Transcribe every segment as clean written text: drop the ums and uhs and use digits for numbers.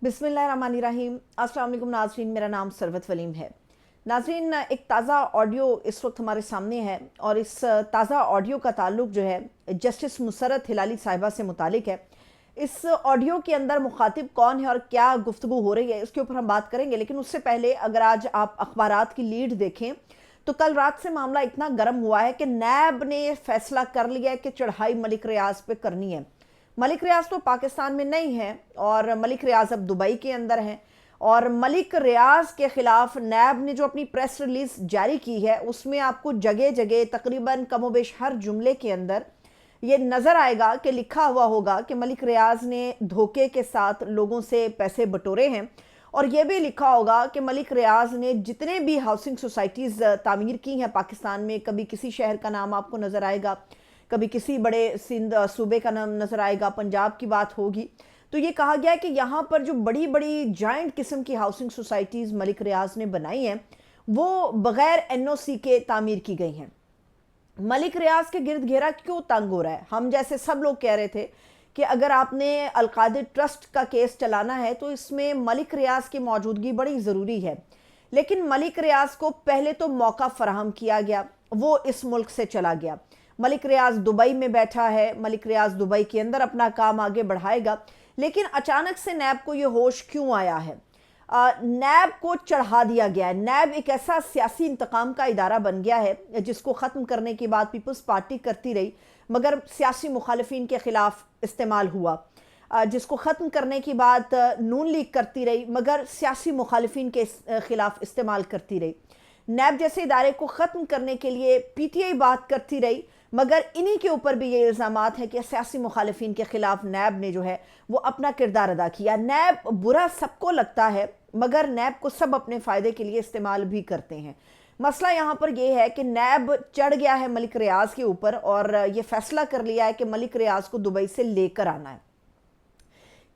बिस्मिल्लाहिर्रहमानिर्रहीम। अस्सलाम वालेकुम नाज़रीन, मेरा नाम सरवत वलीम है। नाज़रीन, एक ताज़ा ऑडियो इस वक्त हमारे सामने है और इस ताज़ा ऑडियो का ताल्लुक़ जो है जस्टिस मुसर्रत हिलाली साहिबा से मुतालिक है। इस ऑडियो के अंदर मुखातिब कौन है और क्या गुफ्तगू हो रही है, इसके ऊपर हम बात करेंगे। लेकिन उससे पहले अगर आज आप अखबारात की लीड देखें तो कल रात से मामला इतना गर्म हुआ है कि नैब ने फैसला कर लिया है कि चढ़ाई मलिक रियाज पे करनी है। मलिक रियाज तो पाकिस्तान में नहीं है और मलिक रियाज अब दुबई के अंदर हैं और मलिक रियाज के खिलाफ नैब ने जो अपनी प्रेस रिलीज जारी की है उसमें आपको जगह जगह तकरीबन कमोबेश हर जुमले के अंदर ये नज़र आएगा कि लिखा हुआ होगा कि मलिक रियाज ने धोखे के साथ लोगों से पैसे बटोरे हैं। और ये भी लिखा होगा कि मलिक रियाज ने जितने भी हाउसिंग सोसाइटीज़ तामीर की हैं पाकिस्तान में, कभी किसी शहर का नाम आपको नज़र आएगा, कभी किसी बड़े सिंध सूबे का नाम नज़र आएगा, पंजाब की बात होगी, तो ये कहा गया है कि यहाँ पर जो बड़ी बड़ी जाइंट किस्म की हाउसिंग सोसाइटीज़ मलिक रियाज ने बनाई हैं वो बग़ैर NOC के तामीर की गई हैं। मलिक रियाज के गिर्द घेरा क्यों तंग हो रहा है? हम जैसे सब लोग कह रहे थे कि अगर आपने अलकादिर ट्रस्ट का केस चलाना है तो इसमें मलिक रियाज की मौजूदगी बड़ी ज़रूरी है। लेकिन मलिक रियाज को पहले तो मौका फराहम किया गया, वो इस मुल्क से चला गया। मलिक रियाज दुबई में बैठा है, मलिक रियाज दुबई के अंदर अपना काम आगे बढ़ाएगा। लेकिन अचानक से नैब को ये होश क्यों आया है? नैब को चढ़ा दिया गया है। नैब एक ऐसा सियासी इंतकाम का इदारा बन गया है जिसको ख़त्म करने की बात पीपल्स पार्टी करती रही मगर सियासी मुखालिफिन के ख़िलाफ़ इस्तेमाल हुआ, जिसको ख़त्म करने की बात नून लीग करती रही मगर सियासी मुखालिफिन के ख़िलाफ़ इस्तेमाल करती रही। नैब जैसे इदारे को ख़त्म करने के लिए PTI बात करती रही मगर इन्हीं के ऊपर भी ये इल्ज़ामात हैं कि सियासी मुखालिफिन के ख़िलाफ़ नैब ने जो है वो अपना किरदार अदा किया। नैब बुरा सबको लगता है मगर नैब को सब अपने फ़ायदे के लिए इस्तेमाल भी करते हैं। मसला यहाँ पर यह है कि नैब चढ़ गया है मलिक रियाज के ऊपर और ये फैसला कर लिया है कि मलिक रियाज को दुबई से लेकर आना है।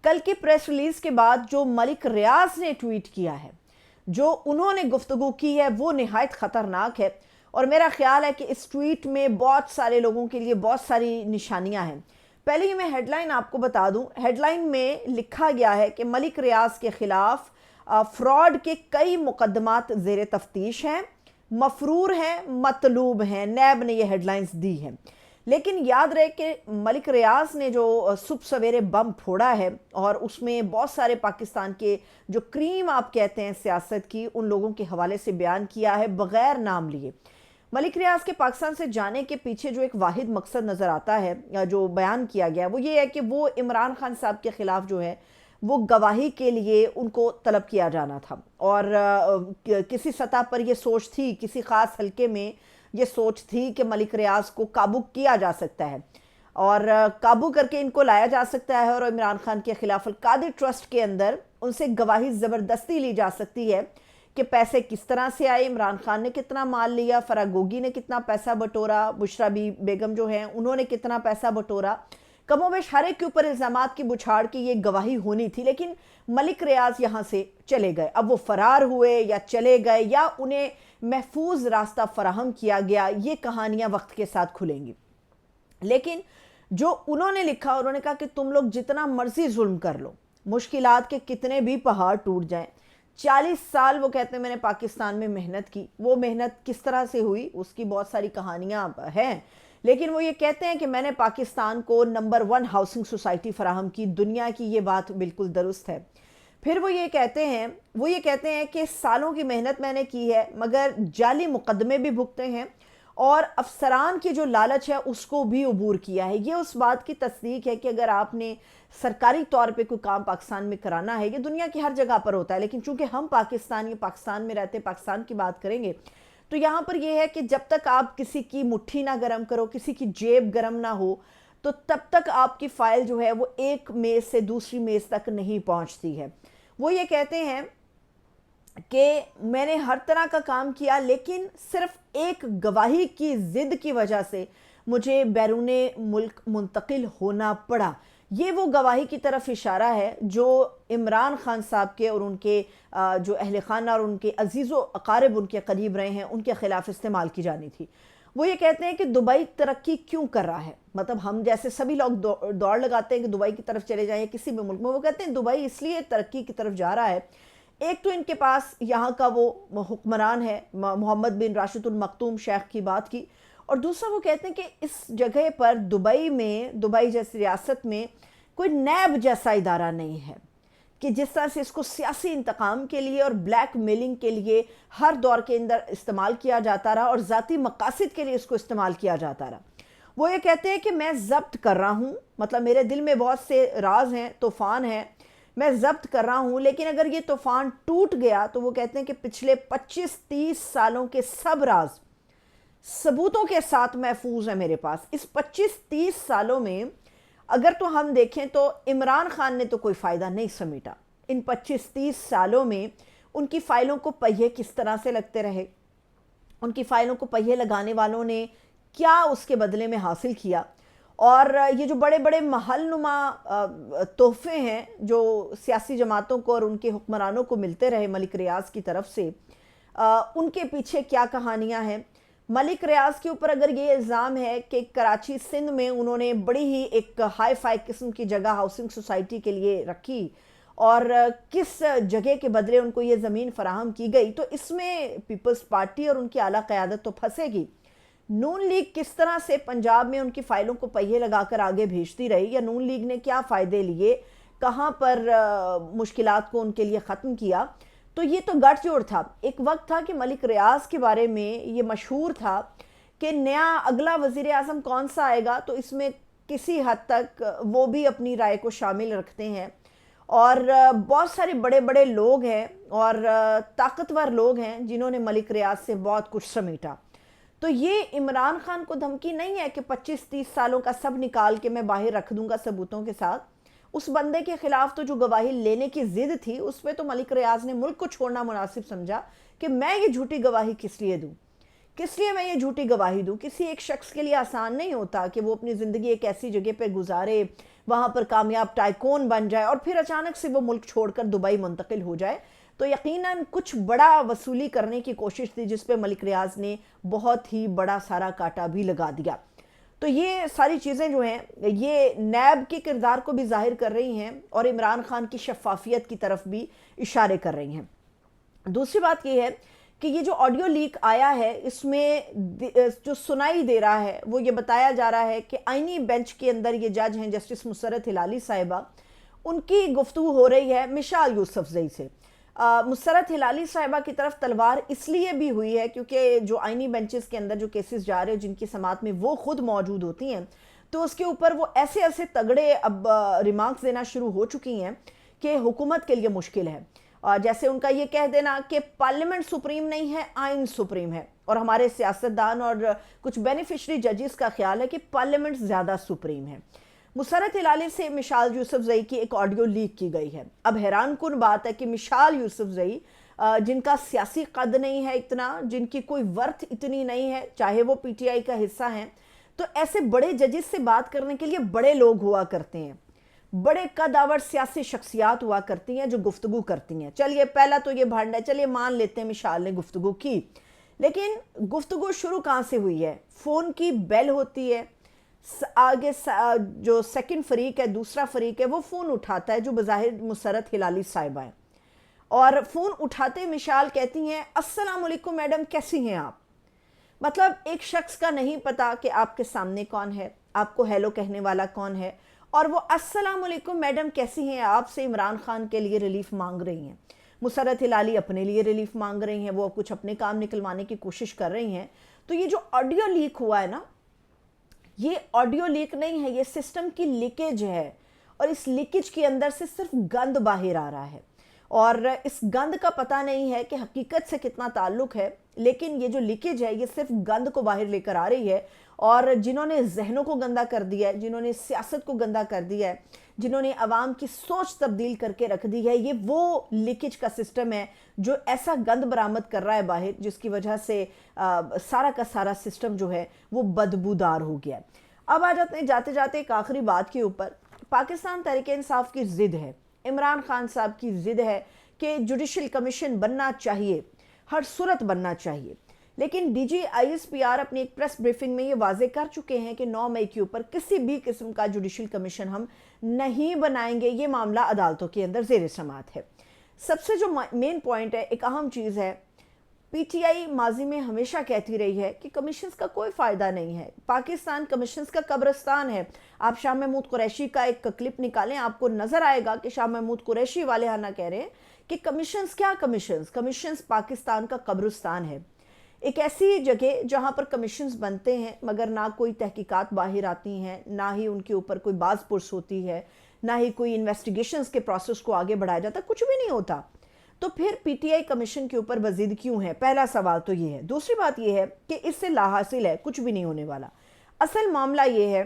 कल की प्रेस रिलीज के बाद जो मलिक रियाज ने ट्वीट किया है, जो उन्होंने गुफ्तगू की है, वो निहायत ख़तरनाक है और मेरा ख्याल है कि इस ट्वीट में बहुत सारे लोगों के लिए बहुत सारी निशानियां हैं। पहले ही मैं हेडलाइन आपको बता दूं। हेडलाइन में लिखा गया है कि मलिक रियाज के खिलाफ फ्रॉड के कई मुकदमात ज़ेर तफ्तीश हैं, मफरूर हैं, मतलूब हैं। नैब ने यह हेडलाइंस दी हैं। लेकिन याद रहे कि मलिक रियाज ने जो सुबह सवेरे बम फोड़ा है और उसमें बहुत सारे पाकिस्तान के जो क्रीम आप कहते हैं सियासत की, उन लोगों के हवाले से बयान किया है बग़ैर नाम लिए। मलिक रियाज के पाकिस्तान से जाने के पीछे जो एक वाहिद मकसद नज़र आता है, जो बयान किया गया, वो ये है कि वो इमरान खान साहब के ख़िलाफ़ जो है वो गवाही के लिए उनको तलब किया जाना था और किसी सतह पर यह सोच थी, किसी ख़ास हल्के में ये सोच थी कि मलिक रियाज को काबू किया जा सकता है और काबू करके इनको लाया जा सकता है और इमरान खान के ख़िलाफ़ अलकादिर ट्रस्ट के अंदर उनसे गवाही ज़बरदस्ती ली जा सकती है कि पैसे किस तरह से आए, इमरान खान ने कितना माल लिया, फरागोगी ने कितना पैसा बटोरा, बुशरा बेगम जो हैं उन्होंने कितना पैसा बटोरा। कमोबेश हर एक के ऊपर इल्ज़ामात की बुछाड़ की ये गवाही होनी थी। लेकिन मलिक रियाज यहाँ से चले गए। अब वो फ़रार हुए या चले गए या उन्हें महफूज रास्ता फराहम किया गया, ये कहानियाँ वक्त के साथ खुलेंगी। लेकिन जो उन्होंने लिखा, उन्होंने कहा कि तुम लोग जितना मर्जी जुल्म कर लो, मुश्किलात के कितने भी पहाड़ टूट जाएं। 40 साल वो कहते हैं मैंने पाकिस्तान में मेहनत की। वो मेहनत किस तरह से हुई उसकी बहुत सारी कहानियाँ हैं, लेकिन वो ये कहते हैं कि मैंने पाकिस्तान को नंबर 1 हाउसिंग सोसाइटी फराहम की दुनिया की। ये बात बिल्कुल दुरुस्त है। फिर वो ये कहते हैं कि सालों की मेहनत मैंने की है मगर जाली मुकदमे भी भुगते हैं और अफसरान की जो लालच है उसको भी अबूर किया है। ये उस बात की तस्दीक है कि अगर आपने सरकारी तौर पे कोई काम पाकिस्तान में कराना है, ये दुनिया की हर जगह पर होता है, लेकिन चूंकि हम पाकिस्तान में रहते, पाकिस्तान की बात करेंगे तो यहाँ पर यह है कि जब तक आप किसी की मुट्ठी ना गर्म करो, किसी की जेब गर्म ना हो, तो तब तक आपकी फ़ाइल जो है वो एक मेज़ से दूसरी मेज़ तक नहीं पहुँचती है। वो ये कहते हैं कि मैंने हर तरह का काम किया लेकिन सिर्फ एक गवाही की ज़िद की वजह से मुझे बैरूने मुल्क मुंतकिल होना पड़ा। ये वो गवाही की तरफ इशारा है जो इमरान खान साहब के और उनके जो अहल खाना और उनके अजीज़ व अकारिब उनके करीब रहे हैं उनके ख़िलाफ़ इस्तेमाल की जानी थी। وہ یہ کہتے ہیں کہ دبئی ترقی کیوں کر رہا ہے، مطلب ہم جیسے سبھی لوگ دوڑ لگاتے ہیں کہ دبئی کی طرف چلے جائیں کسی بھی ملک میں، وہ کہتے ہیں دبئی اس لیے ترقی کی طرف جا رہا ہے، ایک تو ان کے پاس یہاں کا وہ حکمران ہے محمد بن راشد المختوم شیخ کی بات کی، اور دوسرا وہ کہتے ہیں کہ اس جگہ پر دبئی جیسی ریاست میں کوئی نیب جیسا ادارہ نہیں ہے کہ جس طرح سے اس کو سیاسی انتقام کے لیے اور بلیک میلنگ کے لیے ہر دور کے اندر استعمال کیا جاتا رہا اور ذاتی مقاصد کے لیے اس کو استعمال کیا جاتا رہا۔ وہ یہ کہتے ہیں کہ میں ضبط کر رہا ہوں، مطلب میرے دل میں بہت سے راز ہیں، طوفان ہیں، میں ضبط کر رہا ہوں، لیکن اگر یہ طوفان ٹوٹ گیا تو وہ کہتے ہیں کہ پچھلے 25-30 سالوں کے سب راز ثبوتوں کے ساتھ محفوظ ہے میرے پاس۔ اس 25-30 سالوں میں اگر تو ہم دیکھیں تو عمران خان نے تو کوئی فائدہ نہیں سمیٹا، ان 25-30 سالوں میں ان کی فائلوں کو پہیے کس طرح سے لگتے رہے، ان کی فائلوں کو پہیے لگانے والوں نے کیا اس کے بدلے میں حاصل کیا، اور یہ جو بڑے بڑے محل نما تحفے ہیں جو سیاسی جماعتوں کو اور ان کے حکمرانوں کو ملتے رہے ملک ریاض کی طرف سے، ان کے پیچھے کیا کہانیاں ہیں۔ ملک ریاض کے اوپر اگر یہ الزام ہے کہ کراچی سندھ میں انہوں نے بڑی ہی ایک ہائی فائی قسم کی جگہ ہاؤسنگ سوسائٹی کے لیے رکھی اور کس جگہ کے بدلے ان کو یہ زمین فراہم کی گئی، تو اس میں پیپلز پارٹی اور ان کی اعلیٰ قیادت تو پھنسے گی۔ نون لیگ کس طرح سے پنجاب میں ان کی فائلوں کو پہیے لگا کر آگے بھیجتی رہی، یا نون لیگ نے کیا فائدے لیے، کہاں پر مشکلات کو ان کے لیے ختم کیا، تو یہ تو گٹھ جوڑ تھا۔ ایک وقت تھا کہ ملک ریاض کے بارے میں یہ مشہور تھا کہ نیا اگلا وزیر اعظم کون سا آئے گا، تو اس میں کسی حد تک وہ بھی اپنی رائے کو شامل رکھتے ہیں، اور بہت سارے بڑے بڑے لوگ ہیں اور طاقتور لوگ ہیں جنہوں نے ملک ریاض سے بہت کچھ سمیٹا۔ تو یہ عمران خان کو دھمکی نہیں ہے کہ 25-30 سالوں کا سب نکال کے میں باہر رکھ دوں گا ثبوتوں کے ساتھ۔ اس بندے کے خلاف تو جو گواہی لینے کی ضد تھی اس پہ تو ملک ریاض نے ملک کو چھوڑنا مناسب سمجھا کہ میں یہ جھوٹی گواہی کس لیے دوں، کس لیے میں یہ جھوٹی گواہی دوں۔ کسی ایک شخص کے لیے آسان نہیں ہوتا کہ وہ اپنی زندگی ایک ایسی جگہ پہ گزارے، وہاں پر کامیاب ٹائکون بن جائے اور پھر اچانک سے وہ ملک چھوڑ کر دبئی منتقل ہو جائے۔ تو یقیناً کچھ بڑا وصولی کرنے کی کوشش تھی جس پہ ملک ریاض نے بہت ہی بڑا سارا کاٹا بھی لگا دیا۔ تو یہ ساری چیزیں جو ہیں یہ نیب کے کردار کو بھی ظاہر کر رہی ہیں اور عمران خان کی شفافیت کی طرف بھی اشارے کر رہی ہیں۔ دوسری بات یہ ہے کہ یہ جو آڈیو لیک آیا ہے اس میں جو سنائی دے رہا ہے وہ یہ بتایا جا رہا ہے کہ آئینی بینچ کے اندر یہ جج ہیں جسٹس مسرت ہلالی صاحبہ، ان کی گفتگو ہو رہی ہے مشال یوسفزئی سے۔ مسرت ہلالی صاحبہ کی طرف تلوار اس لیے بھی ہوئی ہے کیونکہ جو آئینی بینچز کے اندر جو کیسز جا رہے ہیں جن کی سماعت میں وہ خود موجود ہوتی ہیں، تو اس کے اوپر وہ ایسے تگڑے اب ریمارکس دینا شروع ہو چکی ہیں کہ حکومت کے لیے مشکل ہے۔ جیسے ان کا یہ کہہ دینا کہ پارلیمنٹ سپریم نہیں ہے، آئین سپریم ہے، اور ہمارے سیاستدان اور کچھ بینیفیشری ججز کا خیال ہے کہ پارلیمنٹ زیادہ سپریم ہے۔ مسرت ہلالی سے مشال یوسفزئی کی ایک آڈیو لیک کی گئی ہے۔ اب حیران کن بات ہے کہ مشال یوسفزئی جن کا سیاسی قد نہیں ہے اتنا، جن کی کوئی ورتھ اتنی نہیں ہے، چاہے وہ پی ٹی آئی کا حصہ ہیں، تو ایسے بڑے ججز سے بات کرنے کے لیے بڑے لوگ ہوا کرتے ہیں، بڑے قدآور سیاسی شخصیات ہوا کرتی ہیں جو گفتگو کرتی ہیں۔ چلیے پہلا تو یہ بھانڈ ہے، چلیے مان لیتے ہیں مشال نے گفتگو کی، لیکن گفتگو شروع کہاں سے ہوئی ہے؟ فون کی بیل ہوتی ہے، آگے جو سیکنڈ فریق ہے، دوسرا فریق ہے، وہ فون اٹھاتا ہے جو بظاہر مسرت ہلالی صاحبہ ہے، اور فون اٹھاتے مشال کہتی ہیں السلام علیکم میڈم، کیسی ہیں آپ؟ مطلب ایک شخص کا نہیں پتا کہ آپ کے سامنے کون ہے، آپ کو ہیلو کہنے والا کون ہے، اور وہ السلام علیکم میڈم کیسی ہیں آپ سے عمران خان کے لیے ریلیف مانگ رہی ہیں۔ مسرت ہلالی اپنے لیے ریلیف مانگ رہی ہیں، وہ کچھ اپنے کام نکلوانے کی کوشش کر رہی ہیں۔ تو یہ جو آڈیو لیک ہوا ہے نا، یہ آڈیو لیک نہیں ہے، یہ سسٹم کی لیکیج ہے، اور اس لیکیج کے اندر سے صرف گند باہر آ رہا ہے، اور اس گند کا پتہ نہیں ہے کہ حقیقت سے کتنا تعلق ہے، لیکن یہ جو لیکیج ہے یہ صرف گند کو باہر لے کر آ رہی ہے، اور جنہوں نے ذہنوں کو گندا کر دیا ہے، جنہوں نے سیاست کو گندا کر دیا ہے، جنہوں نے عوام کی سوچ تبدیل کر کے رکھ دی ہے، یہ وہ لیکیج کا سسٹم ہے جو ایسا گند برآمد کر رہا ہے باہر، جس کی وجہ سے سارا کا سارا سسٹم جو ہے وہ بدبودار ہو گیا ہے۔ اب آ جاتے ہیں جاتے جاتے ایک آخری بات کے اوپر، پاکستان تحریک انصاف کی ضد ہے، عمران خان صاحب کی ضد ہے کہ جوڈیشل کمیشن بننا چاہیے، ہر صورت بننا چاہیے، लेकिन डीजी आईएसपीआर अपनी एक प्रेस ब्रीफिंग में ये वाजे कर चुके हैं कि 9 मई के ऊपर किसी भी किस्म का जुडिशल कमीशन हम नहीं बनाएंगे। ये मामला अदालतों के अंदर ज़ेर समाअत है। सबसे जो मेन पॉइंट है, एक अहम चीज़ है, पीटीआई माजी में हमेशा कहती रही है कि कमीशंस का कोई फ़ायदा नहीं है, पाकिस्तान कमीशंस का कब्रिस्तान है। आप शाह महमूद कुरैशी का एक क्लिप निकालें, आपको नज़र आएगा कि शाह महमूद कुरैशी वाले हाना कह रहे हैं कि कमीशंस क्या कमीशंस पाकिस्तान का कब्रिस्तान है। एक ऐसी जगह जहां पर कमीशंस बनते हैं मगर ना कोई तहकीकात बाहर आती हैं, ना ही उनके ऊपर कोई बाज पुरस होती है, ना ही कोई इन्वेस्टिगेशंस के प्रोसेस को आगे बढ़ाया जाता, कुछ भी नहीं होता। तो फिर पीटीआई कमीशन के ऊपर वजीद क्यों है? पहला सवाल तो ये है। दूसरी बात ये है कि इससे लाहासिल है, कुछ भी नहीं होने वाला। असल मामला ये है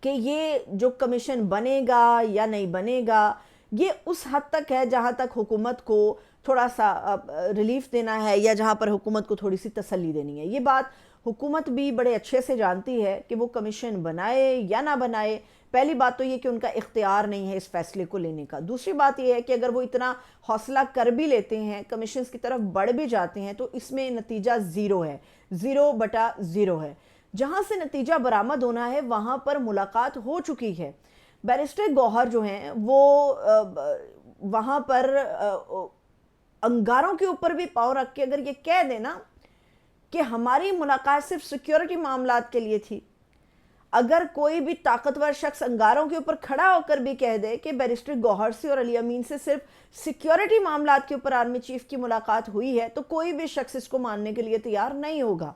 कि ये जो कमीशन बनेगा या नहीं बनेगा, ये उस हद तक है जहाँ तक हुकूमत को थोड़ा सा रिलीफ देना है या जहाँ पर हुकूमत को थोड़ी सी तसल्ली देनी है। ये बात हुकूमत भी बड़े अच्छे से जानती है कि वो कमीशन बनाए या ना बनाए। पहली बात तो ये कि उनका इख्तियार नहीं है इस फैसले को लेने का। दूसरी बात ये है कि अगर वो इतना हौसला कर भी लेते हैं, कमीशन की तरफ बढ़ भी जाते हैं, तो इसमें नतीजा ज़ीरो है, 0/0 है। जहाँ से नतीजा बरामद होना है वहाँ पर मुलाकात हो चुकी है। बैरिस्टर गौहर जो हैं वो वहाँ पर अंगारों के ऊपर भी पाँव रख के अगर ये कह देना कि हमारी मुलाकात सिर्फ सिक्योरिटी मामलात के लिए थी, अगर कोई भी ताकतवर शख्स अंगारों के ऊपर खड़ा होकर भी कह दे कि बैरिस्टर गौहर से और अली अमीन से सिर्फ सिक्योरिटी मामलात के ऊपर आर्मी चीफ की मुलाकात हुई है, तो कोई भी शख्स इसको मानने के लिए तैयार नहीं होगा।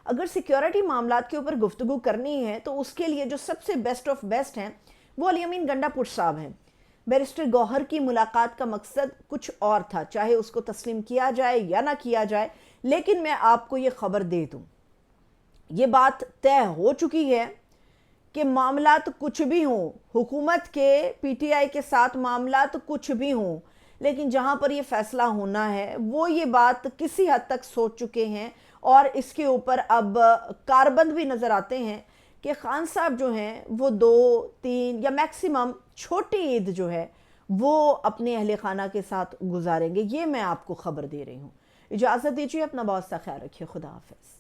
अगर सिक्योरिटी मामलात के ऊपर गुफ्तगू करनी है तो उसके लिए जो सबसे बेस्ट ऑफ बेस्ट हैं वो अली अमीन गंडापुर साहब हैं। बैरिस्टर गौहर की मुलाकात का मकसद कुछ और था, चाहे उसको तस्लीम किया जाए या ना किया जाए, लेकिन मैं आपको ये खबर दे दूं, ये बात तय हो चुकी है कि मामलात कुछ भी हों, हुकूमत के पीटीआई के साथ मामलात कुछ भी हों, लेकिन जहां पर ये फैसला होना है वो ये बात किसी हद तक सोच चुके हैं और इसके ऊपर अब कारबंद भी नज़र आते हैं कि खान साहब जो हैं वो 2-3 या मैक्सिमम छोटी ईद जो है वो अपने अहले खाना के साथ गुजारेंगे। ये मैं आपको खबर दे रही हूँ। इजाज़त दीजिए, अपना बहुत सा ख्याल रखिए। खुदा हाफिज़।